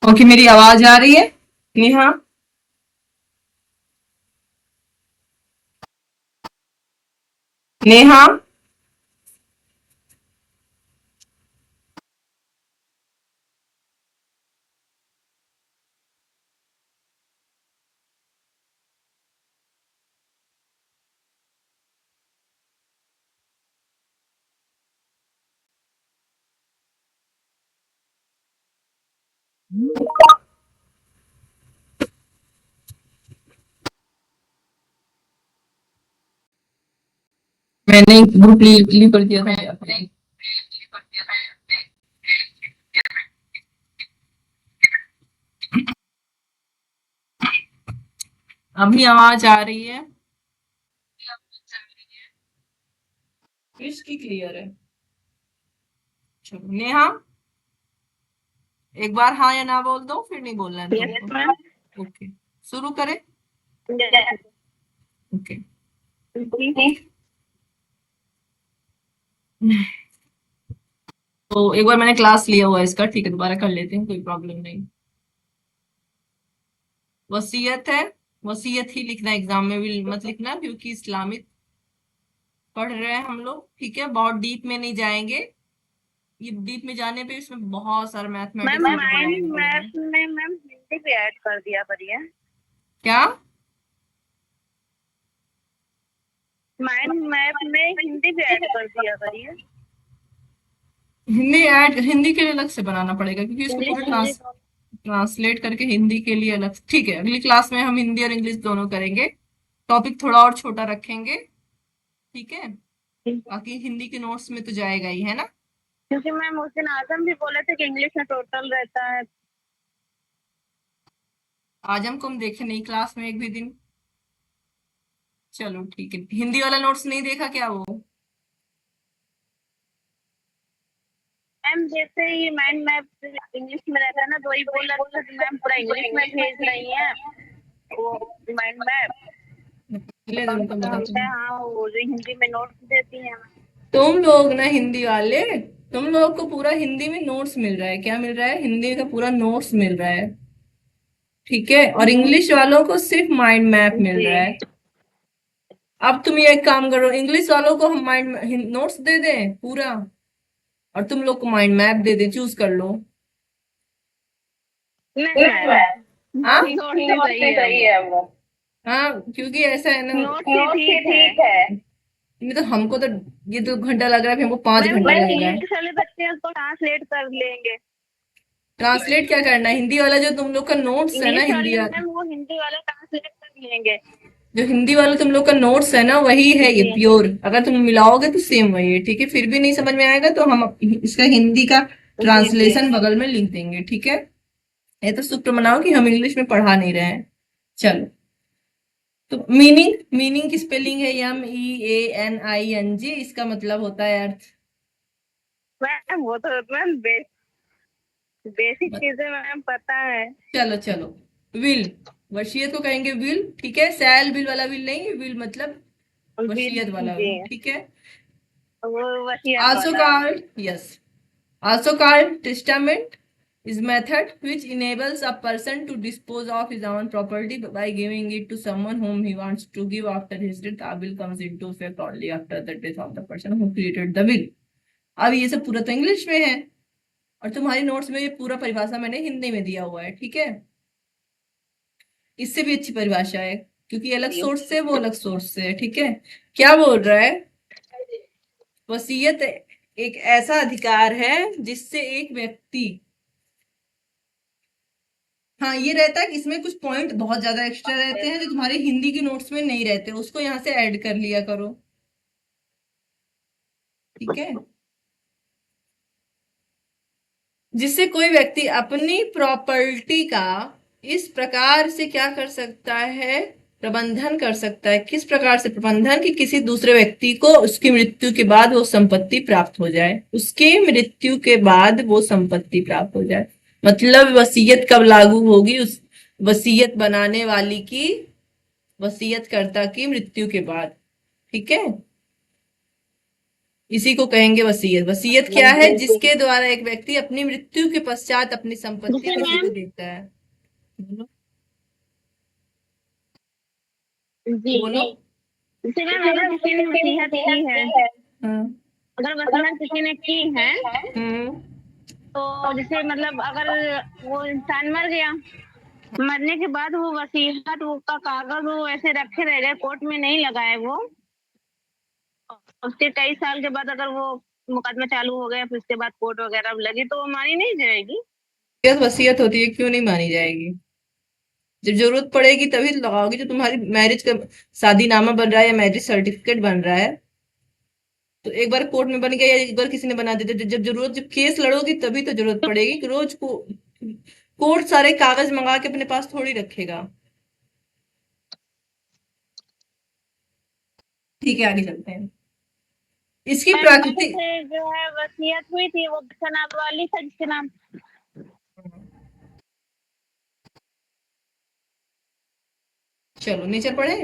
Okay, मेरी आवाज आ रही है नेहा? नेहा, मैंने ग्रुप लीव कर दिया था अपने। अभी आवाज आ रही है? इसकी क्लियर है। चलो नेहा, एक बार हाँ या ना बोल दो, फिर नहीं बोलना है यस तुमको। मैम। ओके, शुरू करें। ओके। तो एक बार मैंने क्लास लिया हुआ है इसका, ठीक है, दोबारा कर लेते हैं, कोई प्रॉब्लम नहीं। वसीयत है, वसीयत ही लिखना एग्जाम में, भी मत लिखना क्योंकि इस्लामिक पढ़ रहे हैं हम लोग, ठीक है, बहुत डीप में नहीं जाएंगे। ये डीप में जाने पे इसमें बहुत सारा मैम मैथमेटिक्स मुझे माइंड पढ़ाना पड़ेगा। मैप में मैम हिंदी भी ऐड कर दिया करिए। क्या? माइंड मैप में हिंदी भी ऐड कर दिया करिए। हिंदी के लिए अलग से बनाना पड़ेगा क्योंकि इसको इंग्लिश पूरा हिंदी दोनों। ट्रांसलेट करके हिंदी के लिए अलग। ठीक है, अगली क्लास में हम हिंदी और इंग्लिश दोनों करेंगे। टॉपिक थोड़ा और छोटा रखेंगे, ठीक है। बाकी हिंदी के नोट्स में तो जाएगा ही, है ना। क्योंकि मैम उस दिन आजम भी बोले थे कि इंग्लिश में टोटल रहता है। आज हमको हम देखे नहीं क्लास में एक भी दिन। चलो ठीक है, हिंदी वाला नोट्स नहीं देखा क्या वो? मैम जैसे ही माइंड मैप इंग्लिश में रहता है ना, तो वही बोल रहा था कि मैम पूरा इंग्लिश में भेज रही हैं वो माइंड मैप। ले तो दो, उनको बताते हमसे हैं। हाँ वो जो हिंदी में नोट्स देती हैं। तुम लोग ना हिंदी वाले, तुम लोग को पूरा हिंदी में नोट्स मिल रहा है। क्या मिल रहा है? हिंदी का पूरा नोट्स मिल रहा है, ठीक है, और इंग्लिश वालों को सिर्फ माइंड मैप मिल जी रहा है। अब तुम ये एक काम करो, इंग्लिश वालों को हम माइंड नोट्स दे दें पूरा, और तुम लोग को माइंड मैप दे दें, चूज कर लो। नहीं मैम, हाँ, नोट्स ही सही है वो। हाँ, क्योंकि ऐसा है ना। नोट्स ही ठीक है। नहीं तो हमको तो ये 2 घंटा लग रहा है, फिर हमको 5 घंटा मैम लग रहा है। इंग्लिश वाले बच्चे हैं तो ट्रांसलेट कर लेंगे। ट्रांसलेट क्या करना है? हिंदी वाला जो तुम लोग का नोट्स है ना, इंग्लिश हिंदी वाले मैम वो हिंदी वाले ट्रांसलेट कर लेंगे। जो हिंदी वाला तुम लोग का नोट्स है ना, वही है ये जी प्योर। अगर तुम मिलाओगे तो सेम वही है, ठीक है। फिर भी नहीं समझ में आएगा तो हम इसका हिंदी का जी जी। ट्रांसलेशन बगल में लिख देंगे, ठीक है। ये तो शुक्र मनाओ कि हम इंग्लिश में पढ़ा नहीं रहे हैं। चलो, तो मीनिंग, मीनिंग की स्पेलिंग है MEANING, इसका मतलब होता है अर्थ। मैम वो तो मैम बेसिक चीजें मैम पता है। चलो चलो, विल, वसीयत को कहेंगे विल, ठीक है। सैल विल वाला विल नहीं, विल मतलब वसीयत वाला जी विल, ठीक है। वो वसीयत आल्सो वाला। Called, yes, also called testament, is method which enables a person to dispose of his own property by giving it to someone whom he wants to give after his death. A will comes into effect only after the death of the person who created the will. अब ये सब पूरा तो English में है, और तुम्हारी notes में ये पूरा परिभाषा मैंने हिंदी में दिया हुआ है, ठीक है। इससे भी अच्छी परिभाषा है क्योंकि अलग सोर्स से, वो अलग सोर्स से है, ठीक है। क्या बोल रहा है? वसीयत एक ऐसा अधिकार है जिससे एक व्यक्ति, हाँ, ये रहता है कि इसमें कुछ पॉइंट बहुत ज्यादा एक्स्ट्रा रहते हैं जो तुम्हारे हिंदी की नोट्स में नहीं रहते, उसको यहाँ से ऐड कर लिया करो, ठीक है। जिससे कोई व्यक्ति अपनी प्रॉपर्टी का इस प्रकार से क्या कर सकता है, प्रबंधन कर सकता है। किस प्रकार से प्रबंधन? कि किसी दूसरे व्यक्ति को उसकी मृत्यु के बाद वो संपत्ति प्राप्त हो जाए, उसके मृत्यु के बाद वो संपत्ति प्राप्त हो जाए। मतलब वसीयत कब लागू होगी? उस वसीयत बनाने वाली की, वसीयतकर्ता की मृत्यु के बाद, ठीक है। इसी को कहेंगे वसीयत। वसीयत क्या है? जिसके द्वारा एक व्यक्ति अपनी मृत्यु के पश्चात अपनी संपत्ति जैसे किसी को मैम, देता है। बोलो जी, बोलो। जैसे मैम अगर किसी ने वसीयत की है, हाँ। अगर वसीयत किसी ने की है, हम्म। तो जैसे मतलब अगर वो इंसान मर गया, मरने के बाद वो वसीयत वो का कागज वो ऐसे रखे रह गए, कोर्ट में नहीं लगाए वो, उसके कई साल के बाद अगर वो मुकदमा चालू हो गया, फिर उसके बाद कोर्ट वगैरह लगी, तो वो मानी नहीं जाएगी। वसीयत होती है, क्यों नहीं मानी जाएगी? जब जरूरत पड़ेगी तभी तो लगाओगे। जो तुम्हारी मैरिज का शादीनामा बन रहा है या मैरिज सर्टिफिकेट बन रहा है, तो एक बार कोर्ट में बन गया या एक बार किसी ने बना दिया, जब जरूरत, जब केस लड़ोगी तभी तो जरूरत पड़ेगी। कि रोज को कोर्ट सारे कागज मंगा के अपने पास थोड़ी रखेगा। ठीक है, आगे चलते हैं। इसकी मैम प्राकृतिक। जैसे जो है वसीयत हुई थी, वो जनाब वाली था जिसके नाम। चलो नीचे पढ़े।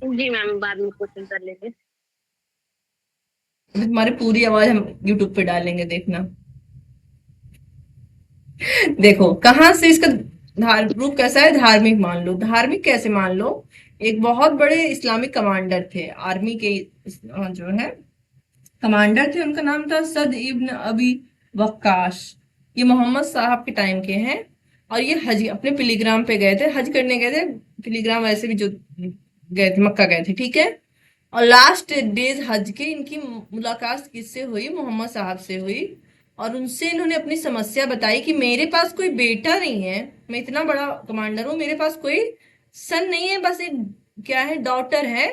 जी मैम, बाद में क्वेश्चन कर लेंगे। अभी तुम्हारी पूरी आवाज हम यूट्यूब पे डालेंगे, देखना। देखो कहाँ से इसका रूप कैसा है। धार्मिक मान लो। धार्मिक कैसे मान लो? एक बहुत बड़े इस्लामिक कमांडर थे, आर्मी के जो है कमांडर थे। उनका नाम था सद इब्न अबी वक्काश। ये मोहम्मद साहब के टाइम के हैं। और ये हज अपने पिलीग्राम पे गए थे, हज करने गए थे। पिलीग्राम वैसे भी जो गए थे, मक्का गए थे, ठीक है। और लास्ट डेज हज के इनकी मुलाकात किससे हुई? मोहम्मद साहब से हुई। और उनसे इन्होंने अपनी समस्या बताई कि मेरे पास कोई बेटा नहीं है, मैं इतना बड़ा कमांडर हूं, मेरे पास कोई सन नहीं है, बस एक क्या है, डॉटर है।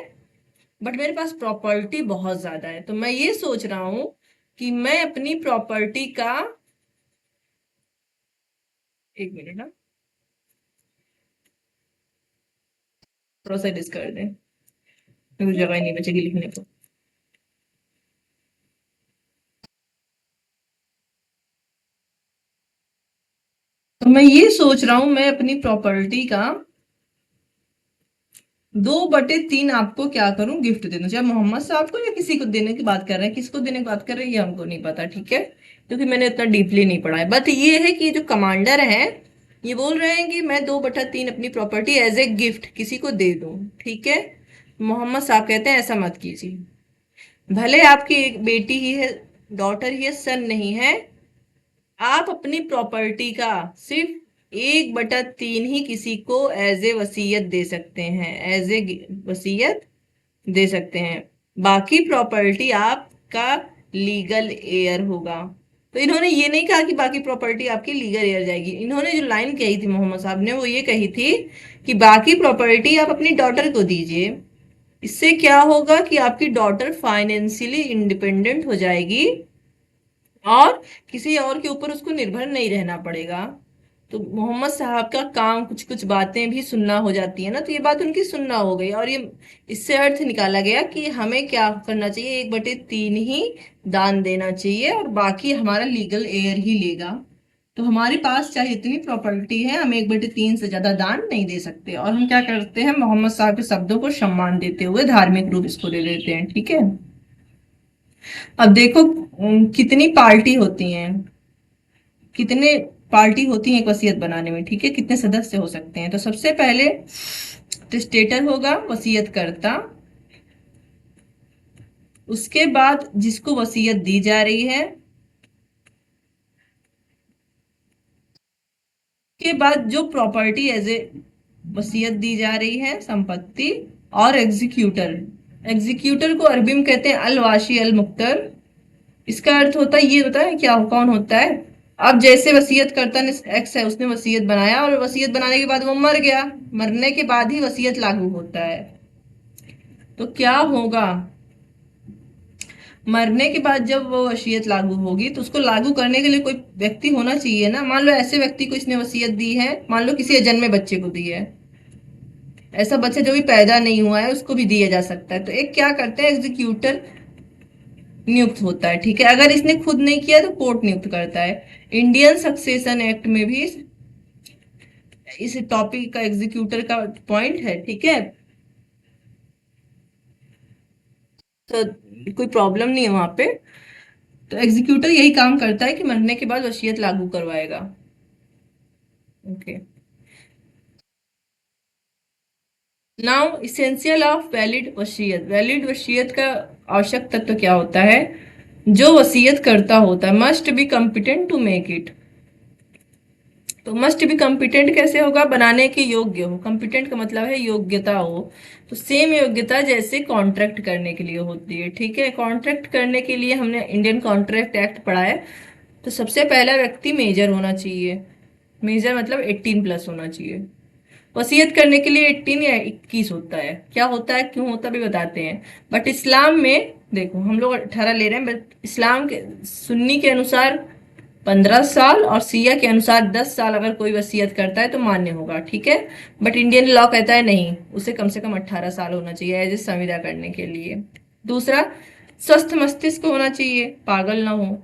बट मेरे पास प्रॉपर्टी बहुत ज्यादा है, तो मैं ये सोच रहा हूं कि मैं अपनी प्रॉपर्टी का, एक मिनट ना, थोड़ा सा डिस कर दें, मुझे जगह ही नहीं बचेगी लिखने को। तो मैं ये सोच रहा हूं मैं अपनी प्रॉपर्टी का 2/3 आपको क्या करूं, गिफ्ट दे दूं। चाहे मोहम्मद साहब को या किसी को देने की बात कर रहे हैं, किसको देने की बात कर रहे हैं ये हमको नहीं पता, ठीक है, क्योंकि मैंने इतना डीपली नहीं पढ़ा है। बट ये है कि जो कमांडर है ये बोल रहे हैं कि मैं 2/3 अपनी प्रॉपर्टी एज ए गिफ्ट किसी को दे दूं, ठीक है। मोहम्मद साहब कहते हैं ऐसा मत कीजिए। भले आपकी एक बेटी ही है, डॉटर ही है, सन नहीं है, आप अपनी प्रॉपर्टी का सिर्फ 1/3 ही किसी को एज ए वसीयत दे सकते हैं, एज ए वसीयत दे सकते हैं। बाकी प्रॉपर्टी आपका लीगल एयर होगा। तो इन्होंने ये नहीं कहा कि बाकी प्रॉपर्टी आपकी लीगल एयर जाएगी। इन्होंने जो लाइन कही थी मोहम्मद साहब ने, वो ये कही थी कि बाकी प्रॉपर्टी आप अपनी डॉटर को दीजिए। इससे क्या होगा कि आपकी डॉटर फाइनेंशियली इंडिपेंडेंट हो जाएगी और किसी और के ऊपर उसको निर्भर नहीं रहना पड़ेगा। तो मोहम्मद साहब का काम कुछ कुछ बातें भी सुनना हो जाती है ना, तो ये बात उनकी सुनना हो गई। और ये इससे अर्थ निकाला गया कि हमें क्या करना चाहिए, 1/3 ही दान देना चाहिए और बाकी हमारा लीगल एयर ही लेगा। तो हमारे पास चाहे इतनी प्रॉपर्टी है, हम 1/3 से ज्यादा दान नहीं दे सकते। और हम क्या करते हैं, मोहम्मद साहब के शब्दों को सम्मान देते हुए धार्मिक रूप इसको दे देते हैं, ठीक है। अब देखो कितनी पार्टी होती हैं, कितने पार्टी होती है एक वसीयत बनाने में, ठीक है, कितने सदस्य हो सकते हैं। तो सबसे पहले टेस्टेटर होगा, वसीयत करता। उसके बाद जिसको वसीयत दी जा रही है, के बाद जो प्रॉपर्टी एज ए वसीयत दी जा रही है, संपत्ति। और एग्जीक्यूटर। एग्जीक्यूटर को अरबी में कहते हैं अल वाशी अल मुख्तर। इसका अर्थ होता है, ये होता है क्या, कौन होता है। अब जैसे वसीयत करता ने एक्स है, उसने वसीयत बनाया और वसीयत बनाने के बाद वो मर गया, मरने के बाद ही वसीयत लागू होता है। तो क्या होगा, मरने के बाद जब वो वसीयत लागू होगी तो उसको लागू करने के लिए कोई व्यक्ति होना चाहिए ना। मान लो ऐसे व्यक्ति को इसने वसीयत दी है, मान लो किसी अजन्मे बच्चे को दी है, ऐसा बच्चा जो भी पैदा नहीं हुआ है उसको भी दिया जा सकता है। तो एक क्या करते हैं, एग्जीक्यूटर नियुक्त होता है, ठीक है। अगर इसने खुद नहीं किया तो कोर्ट नियुक्त करता है। इंडियन सक्सेशन एक्ट में भी इस टॉपिक का एग्जीक्यूटर का पॉइंट है, ठीक है। तो कोई प्रॉब्लम नहीं है वहां पे। तो एग्जीक्यूटर यही काम करता है कि मरने के बाद वसीयत लागू करवाएगा। Okay. Now essential of valid वसीयत। वैलिड वसीयत का आवश्यक तत्व क्या होता है? जो वसीयत करता होता है must be competent to make it. तो मस्ट बी कम्पिटेंट कैसे होगा? बनाने के योग्य हो। कम्पिटेंट का मतलब है योग्यता हो। तो सेम योग्यता जैसे कॉन्ट्रैक्ट करने के लिए होती है। ठीक है, कॉन्ट्रैक्ट करने के लिए हमने इंडियन कॉन्ट्रैक्ट एक्ट पढ़ा है। तो सबसे पहला व्यक्ति मेजर होना चाहिए। मेजर मतलब 18+ होना चाहिए। वसीयत करने के लिए 18 या 21 होता है। क्या होता है, क्यों होता है, भी बताते हैं। बट इस्लाम में देखो, हम लोग 18 ले रहे हैं, बट इस्लाम के सुन्नी के अनुसार 15 साल और सिया के अनुसार 10 साल अगर कोई वसीयत करता है तो मान्य होगा। ठीक है। बट इंडियन लॉ कहता है नहीं, उसे कम से कम 18 साल होना चाहिए एज ए संविदा करने के लिए। दूसरा, स्वस्थ मस्तिष्क होना चाहिए, पागल ना हो।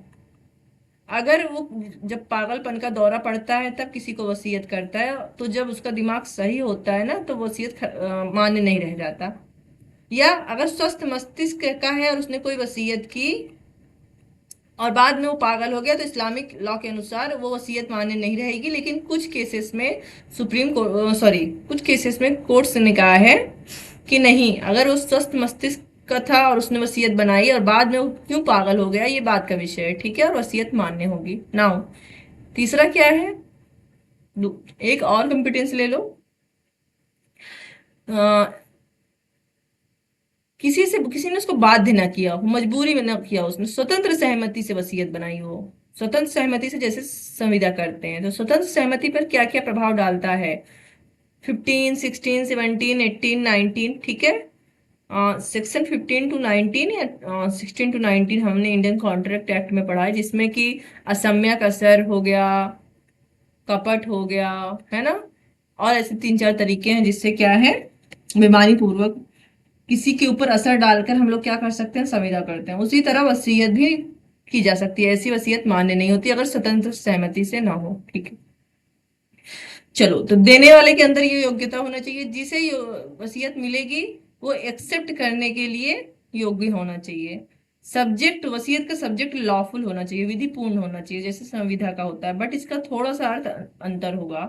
अगर वो जब पागलपन का दौरा पड़ता है तब किसी को वसीयत करता है, तो जब उसका दिमाग सही होता है ना तो वसीयत मान्य नहीं रह जाता। या अगर स्वस्थ मस्तिष्क का है और उसने कोई वसीयत की और बाद में वो पागल हो गया तो इस्लामिक लॉ के अनुसार वो वसीयत मान्य नहीं रहेगी। लेकिन कुछ केसेस में सुप्रीम कोर्ट, सॉरी, कुछ केसेस में कोर्ट्स ने कहा है कि नहीं, अगर वो स्वस्थ मस्तिष्क का था और उसने वसीयत बनाई और बाद में वो क्यों पागल हो गया ये बात का विषय है। ठीक है, और वसीयत मान्य होगी। नाउ तीसरा क्या है? एक और कॉम्पिटेंस ले लो। किसी ने उसको बाध्य ना किया हो, मजबूरी में ना किया, उसने स्वतंत्र सहमति से वसीयत बनाई हो। स्वतंत्र सहमति से जैसे संविदा करते हैं, तो स्वतंत्र सहमति पर क्या क्या प्रभाव डालता है? 15, 16, 17, 18, 19। ठीक है। सेक्शन 15 to 19 या 16 to 19 हमने इंडियन कॉन्ट्रैक्ट एक्ट में पढ़ा है, जिसमें कि असम्यक असर हो गया, कपट हो गया, है ना। और ऐसे 3-4 तरीके हैं जिससे क्या है, बेईमानी पूर्वक किसी के ऊपर असर डालकर हम लोग क्या कर सकते हैं, संविदा करते हैं। उसी तरह वसीयत भी की जा सकती है। ऐसी वसीयत मान्य नहीं होती अगर स्वतंत्र सहमति से ना हो। ठीक है। चलो, तो देने वाले के अंदर ये योग्यता होना चाहिए, जिसे वसीयत मिलेगी वो एक्सेप्ट करने के लिए योग्य होना चाहिए। सब्जेक्ट, वसीयत का सब्जेक्ट लॉफुल होना चाहिए, विधिपूर्ण होना चाहिए, जैसे संविदा का होता है। बट इसका थोड़ा सा अर्थ अंतर होगा।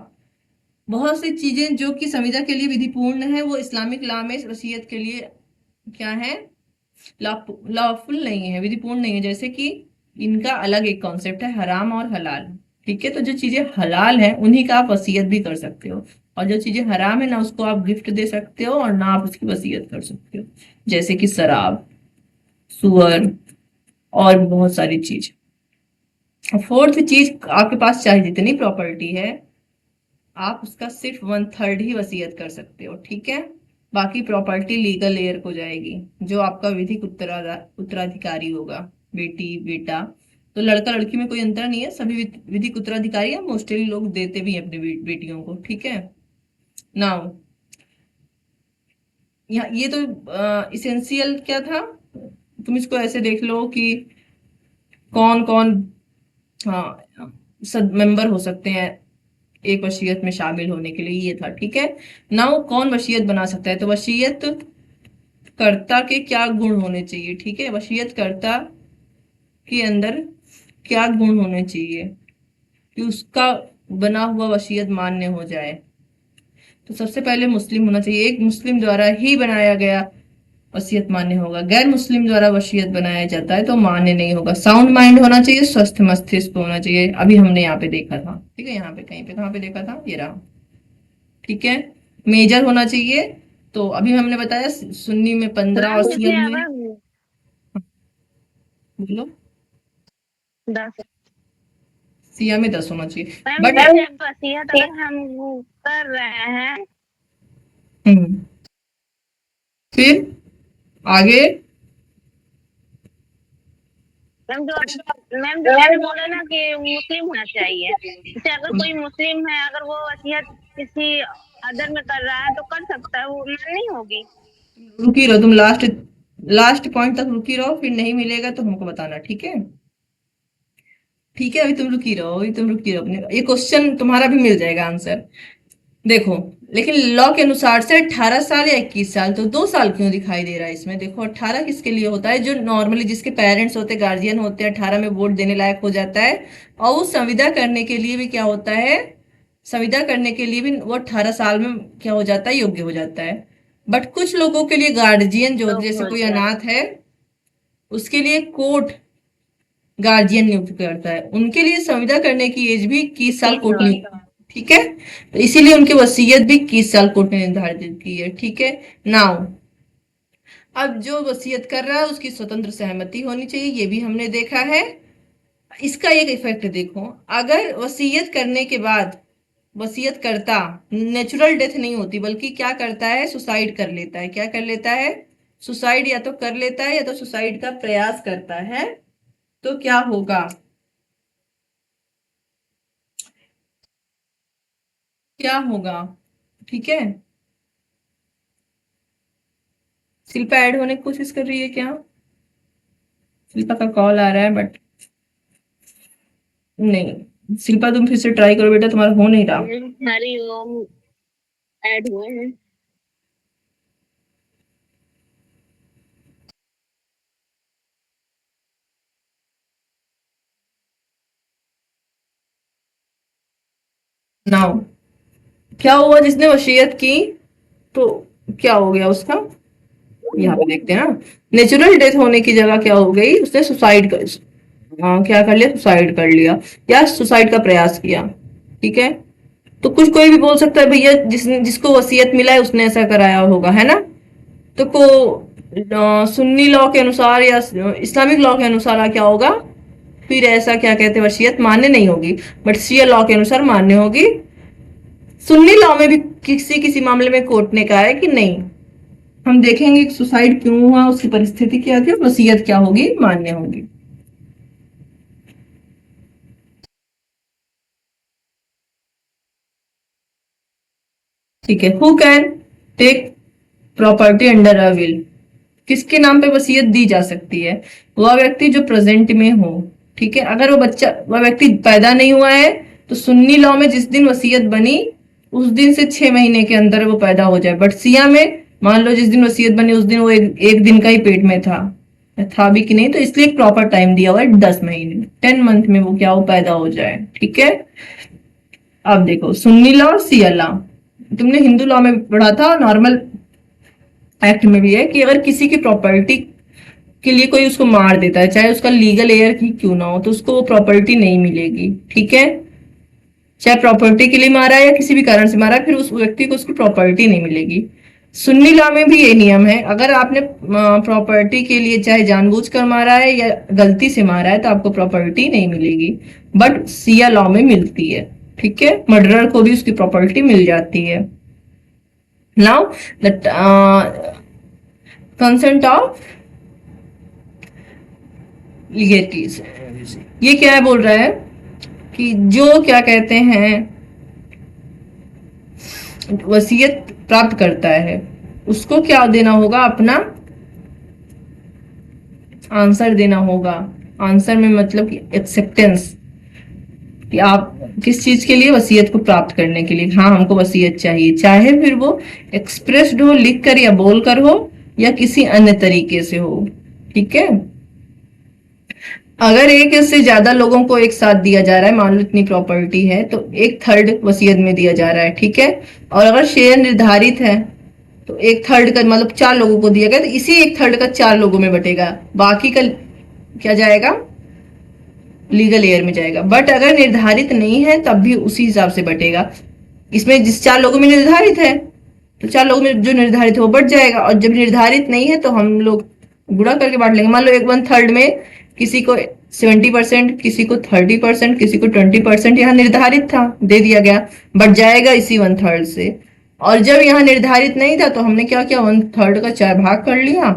बहुत सी चीजें जो कि संविदा के लिए विधिपूर्ण है वो इस्लामिक लॉ में वसीयत के लिए क्या है, लॉफुल नहीं है, विधिपूर्ण नहीं है। जैसे कि इनका अलग एक कॉन्सेप्ट है, हराम और हलाल। ठीक है, तो जो चीजें हलाल हैं उन्हीं का आप वसीयत भी कर सकते हो, और जो चीजें हराम है ना उसको आप गिफ्ट दे सकते हो और ना आप उसकी वसीयत कर सकते हो, जैसे कि शराब, सुअर और भी बहुत सारी चीज। फोर्थ चीज, आपके पास चाहे जितनी प्रॉपर्टी है आप उसका सिर्फ 1/3 ही वसीयत कर सकते हो। ठीक है, बाकी प्रॉपर्टी लीगल हेयर को जाएगी, जो आपका विधिक उत्तराधिकारी होगा, बेटी बेटा। तो लड़का लड़की में कोई अंतर नहीं है, सभी विधिक उत्तराधिकारी है, मोस्टली लोग देते भी हैं अपनी बेटियों को। ठीक है। नाउ यहाँ ये तो इसेंशियल क्या था, तुम इसको ऐसे देख लो कि कौन कौन, हाँ, सब मेंबर हो सकते हैं एक वसीयत में शामिल होने के लिए, ये था। ठीक है। नाउ कौन वसीयत बना सकता है? तो वसीयत कर्ता के क्या गुण होने चाहिए? ठीक है, वसीयत कर्ता के अंदर क्या गुण होने चाहिए कि उसका बना हुआ वसीयत मान्य हो जाए? तो सबसे पहले मुस्लिम होना चाहिए। एक मुस्लिम द्वारा ही बनाया गया वसीयत मान्य होगा। गैर मुस्लिम द्वारा वसीयत बनाया जाता है तो मान्य नहीं होगा। साउंड माइंड होना चाहिए, स्वस्थ मस्तिष्क होना चाहिए। अभी हमने यहाँ पे देखा था। ठीक है, यहाँ पे कहीं पे कहाँ पे देखा था, ये रहा। ठीक है। मेजर होना चाहिए, तो अभी हमने बताया सुन्नी में 15 और मैम सिया जैसे में, अगर बोलो, 10, सिया में 10 होना चाहिए। मैम बट जैसे वसीयत अगर हम कर रहे हैं, फिर आगे, मैम जो आपने बोला ना कि मुस्लिम होना चाहिए, जैसे अगर कोई मुस्लिम है अगर वो वसीयत किसी अदर में कर रहा है तो कर सकता है, वो मान्य नहीं होगी। रुकी रहो तुम, लास्ट लास्ट पॉइंट तक रुकी रहो, फिर नहीं मिलेगा तो हमको बताना। ठीक है। ठीक है, अभी तुम रुकी रहो, अभी तुम रुकी रहो, अपने ये क्वेश्चन तुम्हारा भी मिल जाएगा आंसर। देखो, लेकिन लॉ के अनुसार से 18 साल या 21 साल, तो 2 साल क्यों दिखाई दे रहा है इसमें? देखो 18 किसके लिए होता है? जो नॉर्मली जिसके पेरेंट्स होते हैं, गार्जियन होते हैं, 18 में वोट देने लायक हो जाता है। और वो संविदा करने के लिए भी क्या होता है, संविदा करने के लिए भी वो 18 साल में क्या हो जाता है, योग्य हो जाता है। बट कुछ लोगों के लिए गार्जियन जो, तो जैसे हो कोई जाए। अनाथ है, उसके लिए कोर्ट गार्जियन नियुक्त करता है, उनके लिए संविदा करने की एज भी 21 साल 30 कोर्ट साल। ने, ठीक है, तो इसीलिए उनकी वसीयत भी 21 साल कोर्ट ने निर्धारित की है, ठीक है। नाउ अब जो वसीयत कर रहा है उसकी स्वतंत्र सहमति होनी चाहिए, ये भी हमने देखा है। इसका एक इफेक्ट देखो, अगर वसीयत करने के बाद वसीयत करता नेचुरल डेथ नहीं होती, बल्कि क्या करता है, सुसाइड कर लेता है। क्या कर लेता है? सुसाइड या तो कर लेता है या तो सुसाइड का प्रयास करता है, तो क्या होगा, क्या होगा, ठीक है। शिल्पा ऐड होने की कोशिश कर रही है क्या? शिल्पा का कॉल आ रहा है बट नहीं। शिल्पा तुम फिर से ट्राई करो बेटा, तुम्हारा हो नहीं रहा। हरिओम ऐड हुए हैं। नाउ क्या हुआ, जिसने वसीयत की तो क्या हो गया उसका, यहाँ पे देखते हैं ना, नेचुरल डेथ होने की जगह क्या हो गई, उसने सुसाइड कर, क्या कर लिया, सुसाइड कर लिया या सुसाइड का प्रयास किया, ठीक है। तो कुछ कोई भी बोल सकता है भैया जिसने, जिसको वसीयत मिला है उसने ऐसा कराया होगा, है ना। तो को सुन्नी लॉ के अनुसार या इस्लामिक लॉ के अनुसार क्या होगा, फिर ऐसा क्या कहते हैं, वसीयत मान्य नहीं होगी। बट शिया लॉ के अनुसार मान्य होगी। सुन्नी लॉ में भी किसी किसी मामले में कोर्ट ने कहा है कि नहीं, हम देखेंगे कि सुसाइड क्यों हुआ, उसकी परिस्थिति क्या थी, वसीयत क्या होगी, मान्य होगी। ठीक है। Who can take property under a will, किसके नाम पे वसीयत दी जा सकती है? वह व्यक्ति जो प्रेजेंट में हो, ठीक है। अगर वो बच्चा, वह व्यक्ति पैदा नहीं हुआ है, तो सुन्नी लॉ में जिस दिन वसीयत बनी उस दिन से 6 महीने के अंदर वो पैदा हो जाए। बट सिया में मान लो जिस दिन वसीयत बनी उस दिन वो एक दिन का ही पेट में था भी कि नहीं, तो इसलिए एक प्रॉपर टाइम दिया हुआ है, 10 महीने, 10 मंथ में वो क्या हो, पैदा हो जाए, ठीक है। अब देखो सुन्नी लॉ, सिया लॉ, तुमने हिंदू लॉ में पढ़ा था, नॉर्मल एक्ट में भी है कि अगर किसी की प्रॉपर्टी के लिए कोई उसको मार देता है, चाहे उसका लीगल एयर ही क्यों ना हो, तो उसको वो प्रॉपर्टी नहीं मिलेगी, ठीक है। चाहे प्रॉपर्टी के लिए मारा है या किसी भी कारण से मारा है, फिर उस व्यक्ति को उसकी प्रॉपर्टी नहीं मिलेगी। सुन्नी लॉ में भी ये नियम है, अगर आपने प्रॉपर्टी के लिए चाहे जानबूझकर मारा है या गलती से मारा है तो आपको प्रॉपर्टी नहीं मिलेगी। बट सिया लॉ में मिलती है, ठीक है, मर्डरर को भी उसकी प्रॉपर्टी मिल जाती है। नाउ द कंसेंट ऑफ लिगेटीज, ये क्या है, बोल रहा है कि जो क्या कहते हैं वसीयत प्राप्त करता है उसको क्या देना होगा, अपना आंसर देना होगा। आंसर में मतलब कि एक्सेप्टेंस, कि आप किस चीज के लिए, वसीयत को प्राप्त करने के लिए, हाँ हमको वसीयत चाहिए, चाहे फिर वो एक्सप्रेस्ड हो, लिख कर या बोल कर हो, या किसी अन्य तरीके से हो, ठीक है। अगर एक से ज्यादा लोगों को एक साथ दिया जा रहा है, मान लो इतनी प्रॉपर्टी है, तो 1/3 वसीयत में दिया जा रहा है, ठीक है। और अगर शेयर निर्धारित है तो 1/3 का मतलब 4 लोगों को दिया गया, तो इसी 1/3 का 4 लोगों में बटेगा, बाकी का क्या जाएगा, लीगल एयर में जाएगा। बट अगर निर्धारित नहीं है तब भी उसी हिसाब से बटेगा। इसमें जिस 4 लोगों में निर्धारित है तो 4 लोगों में जो निर्धारित है वो बढ़ जाएगा, और जब निर्धारित नहीं है तो हम लोग गुणा करके बांट लेंगे। मान लो 1/3 में किसी को 70%, किसी को 30%, किसी को 20%, यहाँ निर्धारित था, दे दिया गया, बढ़ जाएगा इसी 1/3 से। और जब यहाँ निर्धारित नहीं था तो हमने क्या किया, 1/3 का 4 भाग कर लिया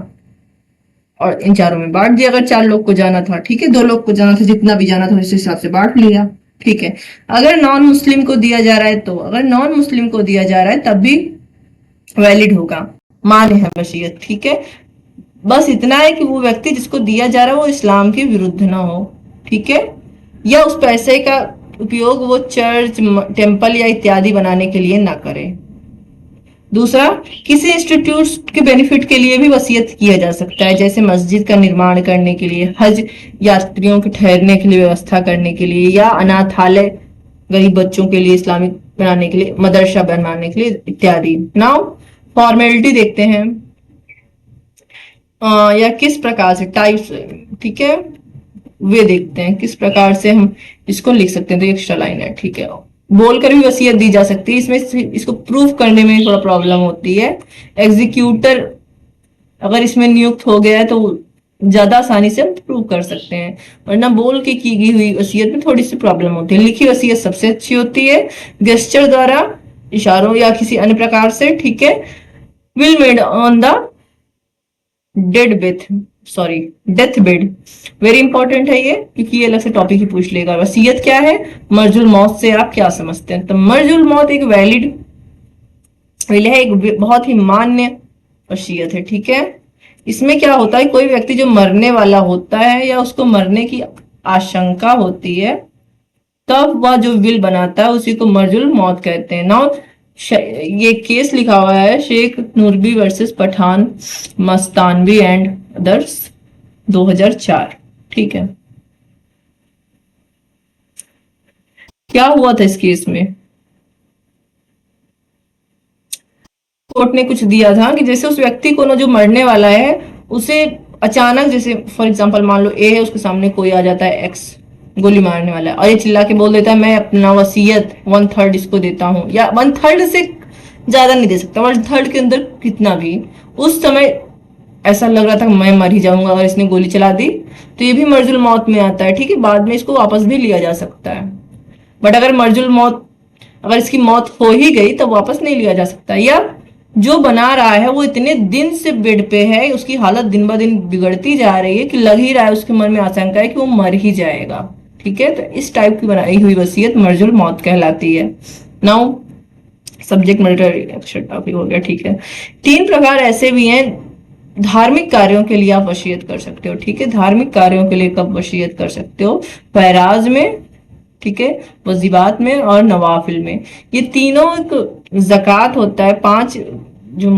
और इन चारों में बांट दिया। अगर 4 लोग को जाना था, ठीक है, 2 लोग को जाना था, जितना भी जाना था उस हिसाब से बांट लिया, ठीक है। अगर नॉन मुस्लिम को दिया जा रहा है, तो अगर नॉन मुस्लिम को दिया जा रहा है तब भी वैलिड होगा, मान्य है वसीयत, ठीक है। बस इतना है कि वो व्यक्ति जिसको दिया जा रहा है वो इस्लाम के विरुद्ध ना हो, ठीक है, या उस पैसे का उपयोग वो चर्च, टेम्पल या इत्यादि बनाने के लिए ना करे, दूसरा, किसी इंस्टीट्यूट के बेनिफिट के लिए भी वसीयत किया जा सकता है, जैसे मस्जिद का निर्माण करने के लिए, हज यात्रियों के ठहरने के लिए व्यवस्था करने के लिए, या अनाथालय गरीब बच्चों के लिए इस्लामिक बनाने के लिए, मदरसा बनाने के लिए इत्यादि। नाउ फॉर्मेलिटी देखते हैं, या किस प्रकार से टाइप्स, ठीक है, वे देखते हैं किस प्रकार से हम इसको लिख सकते हैं। तो एक्स्ट्रा लाइन है, ठीक है। बोलकर भी वसीयत दी जा सकती है, इसमें इसको प्रूफ करने में थोड़ा प्रॉब्लम होती है। एग्जीक्यूटर अगर इसमें नियुक्त हो गया है तो ज्यादा आसानी से हम प्रूव कर सकते हैं, वरना बोल के की गई हुई वसीयत में थोड़ी सी प्रॉब्लम होती है। लिखी वसीयत सबसे अच्छी होती है, गेस्चर द्वारा, इशारों या किसी अन्य प्रकार से, ठीक है। Will made on the dead Beth, sorry, death bed, very important है ये, क्योंकि ये अलग से टॉपिक ही पूछ लेगा। वसीयत क्या है, मर्जुल मौत से आप क्या समझते हैं? तो मर्जुल मौत एक वैलिड विल है, एक बहुत ही मान्य वसीयत है, ठीक है। इसमें क्या होता है, कोई व्यक्ति जो मरने वाला होता है या उसको मरने की आशंका होती है, तब वह जो विल बनाता है उसी को मर्जुल मौत कहते हैं। नाउ ये केस लिखा हुआ है Shaikh Noorbi versus Pathan Mastanvi and others 2004, ठीक है। क्या हुआ था इस केस में, कोर्ट ने कुछ दिया था कि जैसे उस व्यक्ति को ना जो मरने वाला है उसे अचानक, जैसे फॉर एग्जांपल मान लो ए है, उसके सामने कोई आ जाता है एक्स, गोली मारने वाला है, और ये चिल्ला के बोल देता है मैं अपना वसीयत 1/3 इसको देता हूँ, या 1/3 से ज्यादा नहीं दे सकता, 1/3 के अंदर कितना भी। उस समय ऐसा लग रहा था कि मैं मर ही जाऊंगा अगर इसने गोली चला दी, तो ये भी मर्जुल मौत में आता है, ठीक है। बाद में इसको वापस भी लिया जा सकता है, बट अगर मर्जुल मौत, अगर इसकी मौत हो ही गई तो वापस नहीं लिया जा सकता। या जो बना रहा है वो इतने दिन से बेड पे है, उसकी हालत दिन ब दिन बिगड़ती जा रही है कि लग ही रहा है उसके मन में आशंका है कि वो मर ही जाएगा, ठीक है। तो इस टाइप की बनाई हुई वसीयत मर्जुल मौत कहलाती है। नाउ सब्जेक्ट मैटर टॉपिक हो गया, ठीक है। 3 प्रकार ऐसे भी हैं, धार्मिक कार्यों के लिए आप वसीयत कर सकते हो, ठीक है। धार्मिक कार्यों के लिए कब वसीयत कर सकते हो, फैराज में, ठीक है, वजीबात में और नवाफिल में। ये तीनों एक जक़ात होता है, 5 जो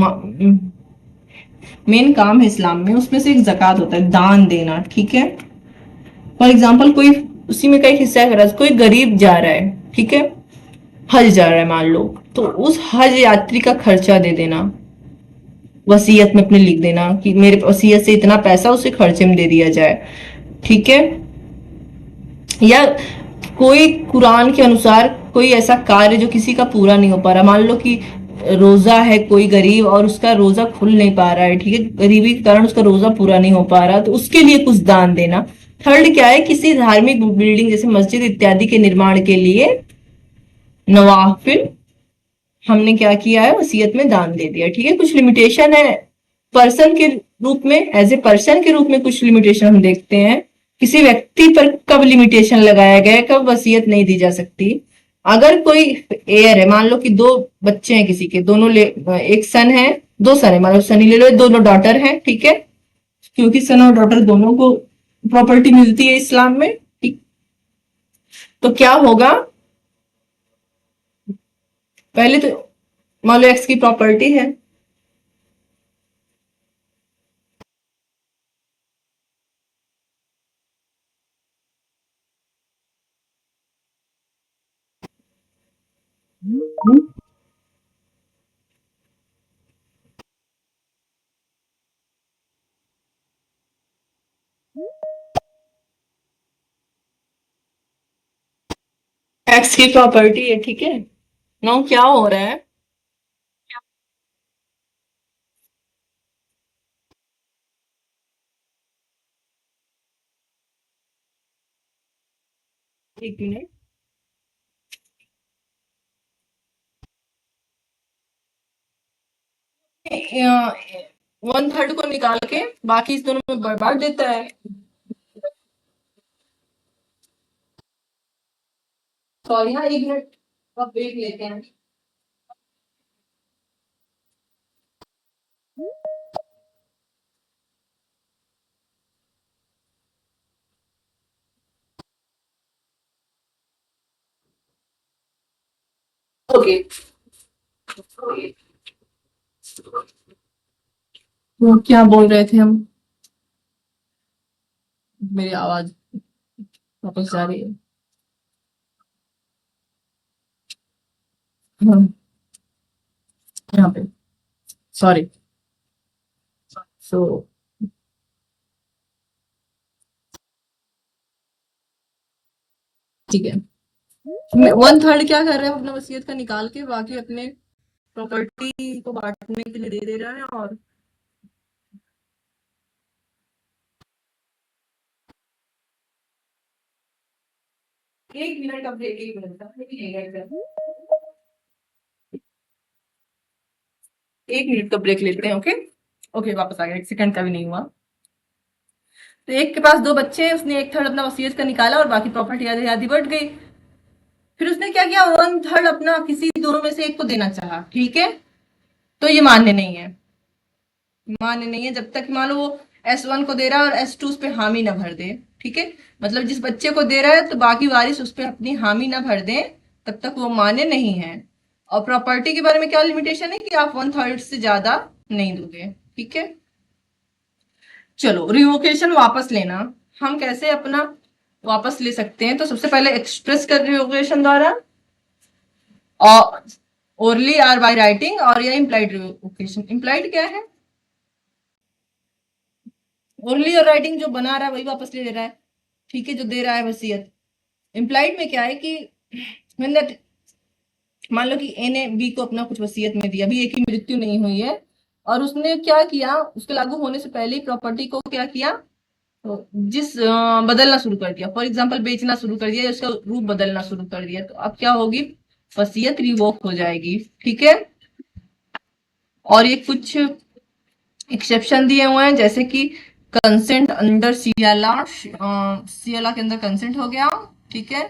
मेन काम है इस्लाम में, उसमें से एक जक़ात होता है, दान देना, ठीक है। फॉर एग्जाम्पल कोई, उसी में का एक हिस्सा है, कोई गरीब जा रहा है, ठीक है, हज जा रहा है मान लो, तो उस हज यात्री का खर्चा दे देना, वसीयत में अपने लिख देना कि मेरे वसीयत से इतना पैसा उसे खर्चे में दे दिया जाए, ठीक है। या कोई कुरान के अनुसार कोई ऐसा कार्य जो किसी का पूरा नहीं हो पा रहा, मान लो कि रोजा है कोई गरीब और उसका रोजा खुल नहीं पा रहा है, ठीक है, गरीबी के कारण उसका रोजा पूरा नहीं हो पा रहा, तो उसके लिए कुछ दान देना। थर्ड क्या है, किसी धार्मिक बिल्डिंग जैसे मस्जिद इत्यादि के निर्माण के लिए नवाफिल, हमने क्या किया है, वसीयत में दान दे दिया, ठीक है। कुछ लिमिटेशन है पर्सन के रूप में, एज ए पर्सन के रूप में कुछ लिमिटेशन हम देखते हैं। किसी व्यक्ति पर कब लिमिटेशन लगाया गया है, कब वसीयत नहीं दी जा सकती। अगर कोई एयर है, मान लो कि 2 बच्चे हैं किसी के, दोनों एक सन है, 2 सन है, मान लो सनी ले लो, दोनों डॉटर हैं, ठीक है, क्योंकि सन और डॉटर दोनों को प्रॉपर्टी मिलती है इस्लाम में, ठीक। तो क्या होगा, पहले तो मान लो एक्स की प्रॉपर्टी है, एक्स की प्रॉपर्टी है, ठीक है। नो क्या हो रहा है, एक मिनट, 1/3 को निकाल के बाकी इस दोनों में बांट देता है। सॉरी हाँ, 1 मिनट अब ब्रेक लेते हैं। ओके। तो क्या बोल रहे थे हम? मेरी आवाज वापस जा रही है। हाँ, यहाँ पे, सॉरी। सो ठीक है, 1/3 क्या कर रहे हैं, अपना वसीयत का निकाल के बाकी अपने प्रॉपर्टी को बांटने के लिए दे दे रहा है। और एक मिनट का ब्रेक, एक मिनट का, एक मिनट का ब्रेक लेते हैं। ओके ओके, वापस आ गया, 1 सेकंड का भी नहीं हुआ। तो एक के पास 2 बच्चे हैं, उसने 1/3 अपना वसीयत का निकाला और बाकी प्रॉपर्टी आधी आधी बढ़ गई। फिर उसने क्या किया, 1/3 अपना किसी दोनों में से एक को देना चाहा। ठीक है, तो ये मान्य नहीं है, मान्य नहीं है जब तक मान लो वो S1 को दे रहा है और S2 उस पर हामी ना भर दे। ठीक है, मतलब जिस बच्चे को दे रहा है तो बाकी वारिस उस पर अपनी हामी ना भर दे, तब तक वो मान्य नहीं है। और प्रॉपर्टी के बारे में क्या लिमिटेशन है कि आप 1/3 से ज्यादा नहीं दोगे। ठीक है, चलो रिवोकेशन वापस लेना, हम कैसे अपना वापस ले सकते हैं? तो सबसे पहले एक्सप्रेस कर रिवोकेशन द्वारा, और ओरली आर बाय राइटिंग, और या इम्प्लाइड रिवोकेशन। इम्प्लाइड क्या है? ओरली और राइटिंग जो बना रहा है वही वापस ले रहा है। ठीक है, जो दे रहा है वसीयत। इम्प्लाइड में क्या है कि when that, मान लो कि ए ने बी को अपना कुछ वसीयत में दिया, अभी ए की मृत्यु नहीं हुई है, और उसने क्या किया, उसके लागू होने से पहले ही प्रॉपर्टी को क्या किया, तो बदलना शुरू कर दिया। फॉर एग्जाम्पल बेचना शुरू कर दिया, उसका रूप बदलना शुरू कर दिया, तो अब क्या होगी, वसीयत रिवोक हो जाएगी। ठीक है, और ये कुछ एक्सेप्शन दिए हुए हैं, जैसे कि कंसेंट अंडर सीएलआर, सीएलआर के अंदर कंसेंट हो गया। ठीक है,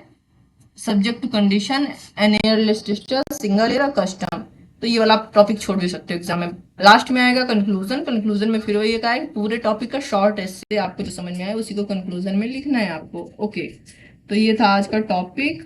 सब्जेक्ट टू कंडीशन, एनियर सिंगल एयर, कस्टम। तो ये वाला टॉपिक छोड़ भी सकते हो एग्जाम में। लास्ट में आएगा कंक्लूजन, कंक्लूजन में फिर वही एक आएगा पूरे टॉपिक का शॉर्ट एस्से, आपको जो समझ में आए उसी को कंक्लूजन में लिखना है आपको। ओके, तो ये था आज का टॉपिक।